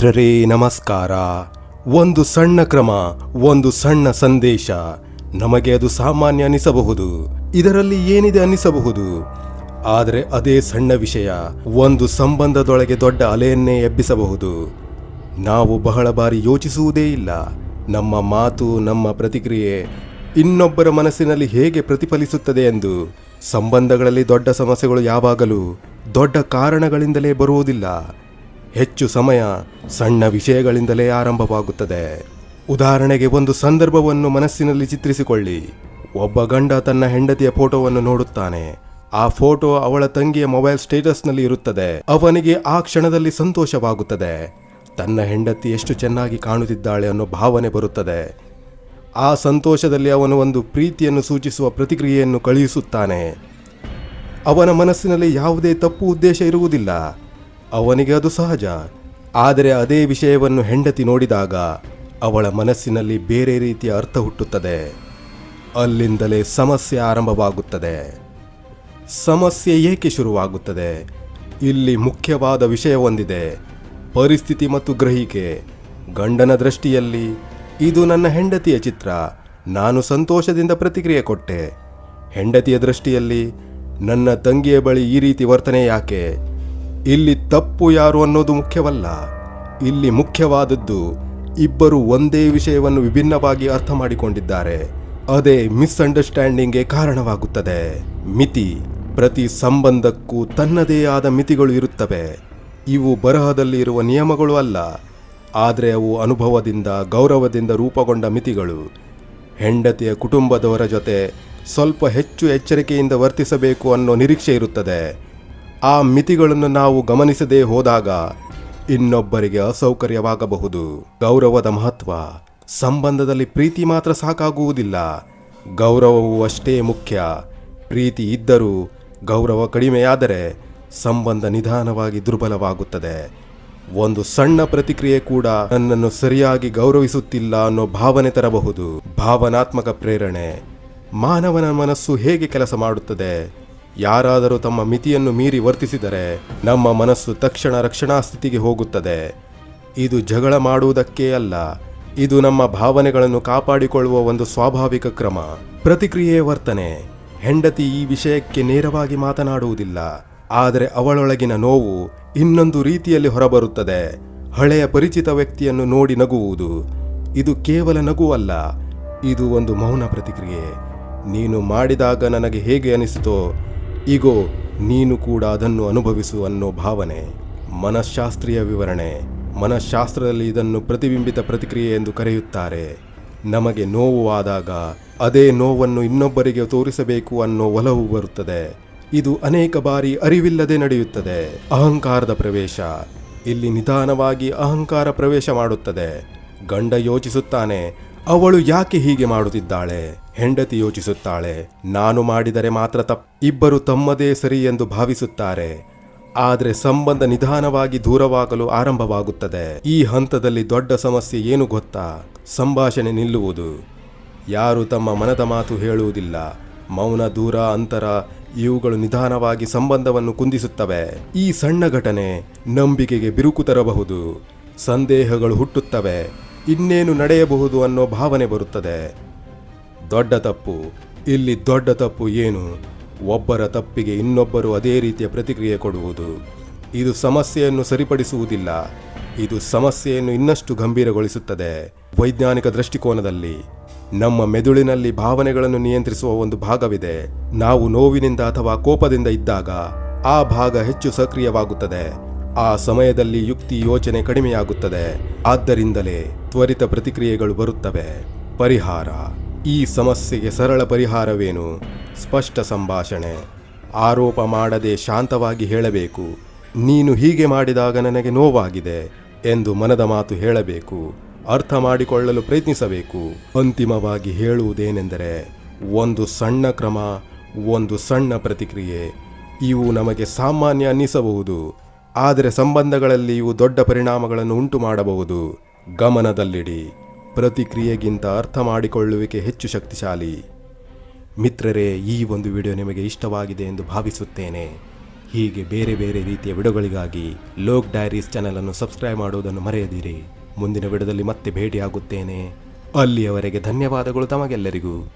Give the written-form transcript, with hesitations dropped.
ಮಿತ್ರರೇ ನಮಸ್ಕಾರ. ಒಂದು ಸಣ್ಣ ಕ್ರಮ, ಒಂದು ಸಣ್ಣ ಸಂದೇಶ. ನಮಗೆ ಅದು ಸಾಮಾನ್ಯ ಅನಿಸಬಹುದು, ಇದರಲ್ಲಿ ಏನಿದೆ ಅನಿಸಬಹುದು. ಆದರೆ ಅದೇ ಸಣ್ಣ ವಿಷಯ ಒಂದು ಸಂಬಂಧದೊಳಗೆ ದೊಡ್ಡ ಅಲೆಯನ್ನೇ ಎಬ್ಬಿಸಬಹುದು. ನಾವು ಬಹಳ ಬಾರಿ ಯೋಚಿಸುವುದೇ ಇಲ್ಲ, ನಮ್ಮ ಮಾತು, ನಮ್ಮ ಪ್ರತಿಕ್ರಿಯೆ ಇನ್ನೊಬ್ಬರ ಮನಸ್ಸಿನಲ್ಲಿ ಹೇಗೆ ಪ್ರತಿಫಲಿಸುತ್ತದೆ ಎಂದು. ಸಂಬಂಧಗಳಲ್ಲಿ ದೊಡ್ಡ ಸಮಸ್ಯೆಗಳು ಯಾವಾಗಲೂ ದೊಡ್ಡ ಕಾರಣಗಳಿಂದಲೇ ಬರುವುದಿಲ್ಲ. ಹೆಚ್ಚು ಸಮಯ ಸಣ್ಣ ವಿಷಯಗಳಿಂದಲೇ ಆರಂಭವಾಗುತ್ತದೆ. ಉದಾಹರಣೆಗೆ, ಒಂದು ಸಂದರ್ಭವನ್ನು ಮನಸ್ಸಿನಲ್ಲಿ ಚಿತ್ರಿಸಿಕೊಳ್ಳಿ. ಒಬ್ಬ ಗಂಡ ತನ್ನ ಹೆಂಡತಿಯ ಫೋಟೋವನ್ನು ನೋಡುತ್ತಾನೆ. ಆ ಫೋಟೋ ಅವಳ ತಂಗಿಯ ಮೊಬೈಲ್ ಸ್ಟೇಟಸ್ನಲ್ಲಿ ಇರುತ್ತದೆ. ಅವನಿಗೆ ಆ ಕ್ಷಣದಲ್ಲಿ ಸಂತೋಷವಾಗುತ್ತದೆ. ತನ್ನ ಹೆಂಡತಿ ಎಷ್ಟು ಚೆನ್ನಾಗಿ ಕಾಣುತ್ತಿದ್ದಾಳೆ ಅನ್ನೋ ಭಾವನೆ ಬರುತ್ತದೆ. ಆ ಸಂತೋಷದಲ್ಲಿ ಅವನು ಒಂದು ಪ್ರೀತಿಯನ್ನು ಸೂಚಿಸುವ ಪ್ರತಿಕ್ರಿಯೆಯನ್ನು ಕಳುಹಿಸುತ್ತಾನೆ. ಅವನ ಮನಸ್ಸಿನಲ್ಲಿ ಯಾವುದೇ ತಪ್ಪು ಉದ್ದೇಶ ಇರುವುದಿಲ್ಲ, ಅವನಿಗೆ ಅದು ಸಹಜ. ಆದರೆ ಅದೇ ವಿಷಯವನ್ನು ಹೆಂಡತಿ ನೋಡಿದಾಗ ಅವಳ ಮನಸ್ಸಿನಲ್ಲಿ ಬೇರೆ ರೀತಿಯ ಅರ್ಥ ಹುಟ್ಟುತ್ತದೆ. ಅಲ್ಲಿಂದಲೇ ಸಮಸ್ಯೆ ಆರಂಭವಾಗುತ್ತದೆ. ಸಮಸ್ಯೆ ಏಕೆ ಶುರುವಾಗುತ್ತದೆ? ಇಲ್ಲಿ ಮುಖ್ಯವಾದ ವಿಷಯ ಒಂದಿದೆ: ಪರಿಸ್ಥಿತಿ ಮತ್ತು ಗ್ರಹಿಕೆ. ಗಂಡನ ದೃಷ್ಟಿಯಲ್ಲಿ ಇದು ನನ್ನ ಹೆಂಡತಿಯ ಚಿತ್ರ, ನಾನು ಸಂತೋಷದಿಂದ ಪ್ರತಿಕ್ರಿಯೆ ಕೊಟ್ಟೆ. ಹೆಂಡತಿಯ ದೃಷ್ಟಿಯಲ್ಲಿ ನನ್ನ ತಂಗಿಯ ಬಳಿ ಈ ರೀತಿ ವರ್ತನೆ ಯಾಕೆ? ಇಲ್ಲಿ ತಪ್ಪು ಯಾರು ಅನ್ನೋದು ಮುಖ್ಯವಲ್ಲ. ಇಲ್ಲಿ ಮುಖ್ಯವಾದದ್ದು ಇಬ್ಬರು ಒಂದೇ ವಿಷಯವನ್ನು ವಿಭಿನ್ನವಾಗಿ ಅರ್ಥ ಮಾಡಿಕೊಂಡಿದ್ದಾರೆ. ಅದೇ ಮಿಸ್ಅಂಡರ್ಸ್ಟ್ಯಾಂಡಿಂಗ್ಗೆ ಕಾರಣವಾಗುತ್ತದೆ. ಮಿತಿ. ಪ್ರತಿ ಸಂಬಂಧಕ್ಕೂ ತನ್ನದೇ ಆದ ಮಿತಿಗಳು ಇರುತ್ತವೆ. ಇವು ಬರಹದಲ್ಲಿ ಇರುವ ನಿಯಮಗಳು ಅಲ್ಲ, ಆದರೆ ಅವು ಅನುಭವದಿಂದ, ಗೌರವದಿಂದ ರೂಪುಗೊಂಡ ಮಿತಿಗಳು. ಹೆಂಡತಿಯ ಕುಟುಂಬದವರ ಜೊತೆ ಸ್ವಲ್ಪ ಹೆಚ್ಚು ಎಚ್ಚರಿಕೆಯಿಂದ ವರ್ತಿಸಬೇಕು ಅನ್ನೋ ನಿರೀಕ್ಷೆ ಇರುತ್ತದೆ. ಆ ಮಿತಿಗಳನ್ನು ನಾವು ಗಮನಿಸದೇ ಹೋದಾಗ ಇನ್ನೊಬ್ಬರಿಗೆ ಅಸೌಕರ್ಯವಾಗಬಹುದು. ಗೌರವದ ಮಹತ್ವ. ಸಂಬಂಧದಲ್ಲಿ ಪ್ರೀತಿ ಮಾತ್ರ ಸಾಕಾಗುವುದಿಲ್ಲ, ಗೌರವವೂ ಅಷ್ಟೇ ಮುಖ್ಯ. ಪ್ರೀತಿ ಇದ್ದರೂ ಗೌರವ ಕಡಿಮೆಯಾದರೆ ಸಂಬಂಧ ನಿಧಾನವಾಗಿ ದುರ್ಬಲವಾಗುತ್ತದೆ. ಒಂದು ಸಣ್ಣ ಪ್ರತಿಕ್ರಿಯೆ ಕೂಡ ನನ್ನನ್ನು ಸರಿಯಾಗಿ ಗೌರವಿಸುತ್ತಿಲ್ಲ ಅನ್ನೋ ಭಾವನೆ ತರಬಹುದು. ಭಾವನಾತ್ಮಕ ಪ್ರೇರಣೆ. ಮಾನವನ ಮನಸ್ಸು ಹೇಗೆ ಕೆಲಸ ಮಾಡುತ್ತದೆ? ಯಾರಾದರೂ ತಮ್ಮ ಮಿತಿಯನ್ನು ಮೀರಿ ವರ್ತಿಸಿದರೆ ನಮ್ಮ ಮನಸ್ಸು ತಕ್ಷಣ ರಕ್ಷಣಾ ಸ್ಥಿತಿಗೆ ಹೋಗುತ್ತದೆ. ಇದು ಜಗಳ ಮಾಡುವುದಕ್ಕೇ ಅಲ್ಲ, ಇದು ನಮ್ಮ ಭಾವನೆಗಳನ್ನು ಕಾಪಾಡಿಕೊಳ್ಳುವ ಒಂದು ಸ್ವಾಭಾವಿಕ ಕ್ರಮ. ಪ್ರತಿಕ್ರಿಯೆ ವರ್ತನೆ. ಹೆಂಡತಿ ಈ ವಿಷಯಕ್ಕೆ ನೇರವಾಗಿ ಮಾತನಾಡುವುದಿಲ್ಲ, ಆದರೆ ಅವಳೊಳಗಿನ ನೋವು ಇನ್ನೊಂದು ರೀತಿಯಲ್ಲಿ ಹೊರಬರುತ್ತದೆ. ಹಳೆಯ ಪರಿಚಿತ ವ್ಯಕ್ತಿಯನ್ನು ನೋಡಿ ನಗುವುದು. ಇದು ಕೇವಲ ನಗುವಲ್ಲ, ಇದು ಒಂದು ಮೌನ ಪ್ರತಿಕ್ರಿಯೆ. ನೀನು ಮಾಡಿದಾಗ ನನಗೆ ಹೇಗೆ ಅನಿಸಿತೋ ಈಗೋ ನೀನು ಕೂಡ ಅದನ್ನು ಅನುಭವಿಸು ಅನ್ನೋ ಭಾವನೆ. ಮನಃಶಾಸ್ತ್ರೀಯ ವಿವರಣೆ. ಮನಃಶಾಸ್ತ್ರದಲ್ಲಿ ಇದನ್ನು ಪ್ರತಿಬಿಂಬಿತ ಪ್ರತಿಕ್ರಿಯೆ ಎಂದು ಕರೆಯುತ್ತಾರೆ. ನಮಗೆ ನೋವು ಆದಾಗ ಅದೇ ನೋವನ್ನು ಇನ್ನೊಬ್ಬರಿಗೆ ತೋರಿಸಬೇಕು ಅನ್ನೋ ಒಲವು ಬರುತ್ತದೆ. ಇದು ಅನೇಕ ಬಾರಿ ಅರಿವಿಲ್ಲದೆ ನಡೆಯುತ್ತದೆ. ಅಹಂಕಾರದ ಪ್ರವೇಶ. ಇಲ್ಲಿ ನಿಧಾನವಾಗಿ ಅಹಂಕಾರ ಪ್ರವೇಶ ಮಾಡುತ್ತದೆ. ಗಂಡ ಯೋಚಿಸುತ್ತಾನೆ, ಅವಳು ಯಾಕೆ ಹೀಗೆ ಮಾಡುತ್ತಿದ್ದಾಳೆ? ಹೆಂಡತಿ ಯೋಚಿಸುತ್ತಾಳೆ, ನಾನು ಮಾಡಿದರೆ ಮಾತ್ರ ತಪ್ಪು. ಇಬ್ಬರು ತಮ್ಮದೇ ಸರಿ ಎಂದು ಭಾವಿಸುತ್ತಾರೆ. ಆದರೆ ಸಂಬಂಧ ನಿಧಾನವಾಗಿ ದೂರವಾಗಲು ಆರಂಭವಾಗುತ್ತದೆ. ಈ ಹಂತದಲ್ಲಿ ದೊಡ್ಡ ಸಮಸ್ಯೆ ಏನು ಗೊತ್ತಾ? ಸಂಭಾಷಣೆ ನಿಲ್ಲುವುದು. ಯಾರು ತಮ್ಮ ಮನದ ಮಾತು ಹೇಳುವುದಿಲ್ಲ. ಮೌನ, ದೂರ, ಅಂತರ ಇವುಗಳು ನಿಧಾನವಾಗಿ ಸಂಬಂಧವನ್ನು ಕುಂದಿಸುತ್ತವೆ. ಈ ಸಣ್ಣ ಘಟನೆ ನಂಬಿಕೆಗೆ ಬಿರುಕು ತರಬಹುದು. ಸಂದೇಹಗಳು ಹುಟ್ಟುತ್ತವೆ. ಇನ್ನೇನು ನಡೆಯಬಹುದು ಅನ್ನೋ ಭಾವನೆ ಬರುತ್ತದೆ. ದೊಡ್ಡ ತಪ್ಪು. ಇಲ್ಲಿ ದೊಡ್ಡ ತಪ್ಪು ಏನು? ಒಬ್ಬರ ತಪ್ಪಿಗೆ ಇನ್ನೊಬ್ಬರು ಅದೇ ರೀತಿಯ ಪ್ರತಿಕ್ರಿಯೆ ಕೊಡುವುದು. ಇದು ಸಮಸ್ಯೆಯನ್ನು ಸರಿಪಡಿಸುವುದಿಲ್ಲ, ಇದು ಸಮಸ್ಯೆಯನ್ನು ಇನ್ನಷ್ಟು ಗಂಭೀರಗೊಳಿಸುತ್ತದೆ. ವೈಜ್ಞಾನಿಕ ದೃಷ್ಟಿಕೋನದಲ್ಲಿ ನಮ್ಮ ಮೆದುಳಿನಲ್ಲಿ ಭಾವನೆಗಳನ್ನು ನಿಯಂತ್ರಿಸುವ ಒಂದು ಭಾಗವಿದೆ. ನಾವು ನೋವಿನಿಂದ ಅಥವಾ ಕೋಪದಿಂದ ಇದ್ದಾಗ ಆ ಭಾಗ ಹೆಚ್ಚು ಸಕ್ರಿಯವಾಗುತ್ತದೆ. ಆ ಸಮಯದಲ್ಲಿ ಯುಕ್ತಿ, ಯೋಚನೆ ಕಡಿಮೆಯಾಗುತ್ತದೆ. ಆದ್ದರಿಂದಲೇ ತ್ವರಿತ ಪ್ರತಿಕ್ರಿಯೆಗಳು ಬರುತ್ತವೆ. ಪರಿಹಾರ. ಈ ಸಮಸ್ಯೆಗೆ ಸರಳ ಪರಿಹಾರವೇನು? ಸ್ಪಷ್ಟ ಸಂಭಾಷಣೆ. ಆರೋಪ ಮಾಡದೆ ಶಾಂತವಾಗಿ ಹೇಳಬೇಕು. ನೀನು ಹೀಗೆ ಮಾಡಿದಾಗ ನನಗೆ ನೋವಾಗಿದೆ ಎಂದು ಮನದ ಮಾತು ಹೇಳಬೇಕು. ಅರ್ಥ ಮಾಡಿಕೊಳ್ಳಲು ಪ್ರಯತ್ನಿಸಬೇಕು. ಅಂತಿಮವಾಗಿ ಹೇಳುವುದೇನೆಂದರೆ, ಒಂದು ಸಣ್ಣ ಕ್ರಮ, ಒಂದು ಸಣ್ಣ ಪ್ರತಿಕ್ರಿಯೆ. ಇವು ನಮಗೆ ಸಾಮಾನ್ಯ ಅನ್ನಿಸಬಹುದು, ಆದರೆ ಸಂಬಂಧಗಳಲ್ಲಿ ಇವು ದೊಡ್ಡ ಪರಿಣಾಮಗಳನ್ನು ಉಂಟು ಮಾಡಬಹುದು. ಗಮನದಲ್ಲಿಡಿ, ಪ್ರತಿಕ್ರಿಯೆಗಿಂತ ಅರ್ಥ ಮಾಡಿಕೊಳ್ಳುವಿಕೆ ಹೆಚ್ಚು ಶಕ್ತಿಶಾಲಿ. ಮಿತ್ರರೇ, ಈ ಒಂದು ವಿಡಿಯೋ ನಿಮಗೆ ಇಷ್ಟವಾಗಿದೆ ಎಂದು ಭಾವಿಸುತ್ತೇನೆ. ಹೀಗೆ ಬೇರೆ ಬೇರೆ ರೀತಿಯ ವಿಡಿಯೋಗಳಿಗಾಗಿ ಲೋಕ್ ಡೈರೀಸ್ ಚಾನೆಲ್ ಅನ್ನು ಸಬ್ಸ್ಕ್ರೈಬ್ ಮಾಡುವುದನ್ನು ಮರೆಯದಿರಿ. ಮುಂದಿನ ವಿಡಿಯೋದಲ್ಲಿ ಮತ್ತೆ ಭೇಟಿಯಾಗುತ್ತೇನೆ. ಅಲ್ಲಿಯವರೆಗೆ ಧನ್ಯವಾದಗಳು ತಮಗೆಲ್ಲರಿಗೂ.